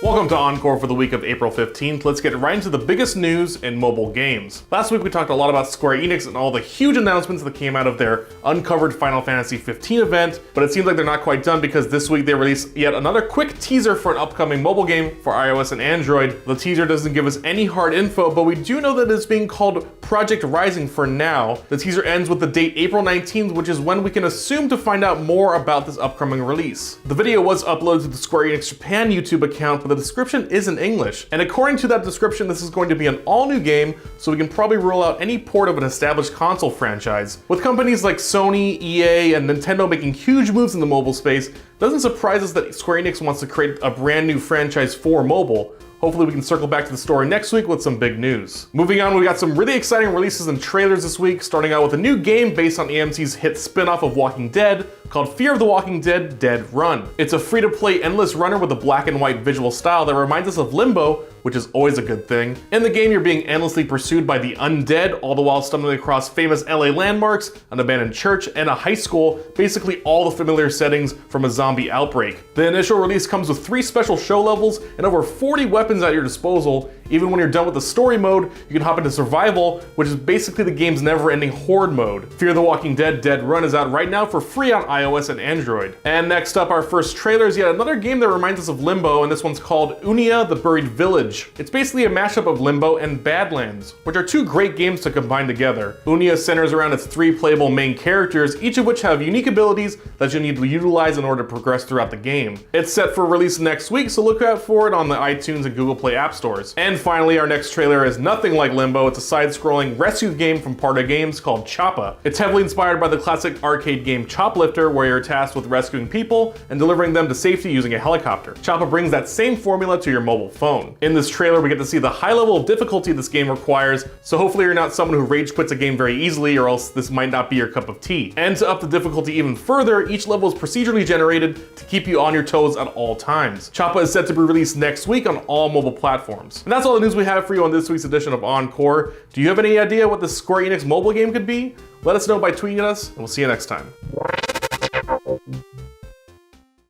Welcome to OnCore for the week of April 15th. Let's get right into the biggest news in mobile games. Last week we talked a lot about Square Enix and all the huge announcements that came out of their uncovered Final Fantasy 15 event, but it seems like they're not quite done because this week they released yet another quick teaser for an upcoming mobile game for iOS and Android. The teaser doesn't give us any hard info, but we do know that it's being called Project Rising for now. The teaser ends with the date April 19th, which is when we can assume to find out more about this upcoming release. The video was uploaded to the Square Enix Japan YouTube account, but the description is in English. And according to that description, this is going to be an all-new game, so we can probably rule out any port of an established console franchise. With companies like Sony, EA, and Nintendo making huge moves in the mobile space, it doesn't surprise us that Square Enix wants to create a brand new franchise for mobile. Hopefully we can circle back to the story next week with some big news. Moving on, we got some really exciting releases and trailers this week, starting out with a new game based on AMC's hit spin-off of Walking Dead called Fear of the Walking Dead: Dead Run. It's a free-to-play endless runner with a black and white visual style that reminds us of Limbo, which is always a good thing. In the game, you're being endlessly pursued by the undead, all the while stumbling across famous LA landmarks, an abandoned church, and a high school, basically all the familiar settings from a zombie outbreak. The initial release comes with 3 special show levels and over 40 weapons at your disposal. Even when you're done with the story mode, you can hop into survival, which is basically the game's never-ending horde mode. Fear the Walking Dead: Dead Run is out right now for free on iOS and Android. And next up, our first trailer is yet another game that reminds us of Limbo, and this one's called Unia: The Buried Village. It's basically a mashup of Limbo and Badlands, which are 2 great games to combine together. Unia centers around its 3 playable main characters, each of which have unique abilities that you need to utilize in order to progress throughout the game. It's set for release next week, so look out for it on the iTunes and Google Play app stores. And finally, our next trailer is nothing like Limbo. It's a side-scrolling rescue game from Parta Games called CHOPPA. It's heavily inspired by the classic arcade game Choplifter, where you're tasked with rescuing people and delivering them to safety using a helicopter. CHOPPA brings that same formula to your mobile phone. In this trailer, we get to see the high level of difficulty this game requires, so hopefully you're not someone who rage quits a game very easily, or else this might not be your cup of tea. And to up the difficulty even further, each level is procedurally generated to keep you on your toes at all times. CHOPPA is set to be released next week on all mobile platforms. And that's all the news we have for you on this week's edition of OnCore. Do you have any idea what the Square Enix mobile game could be? Let us know by tweeting at us, and we'll see you next time.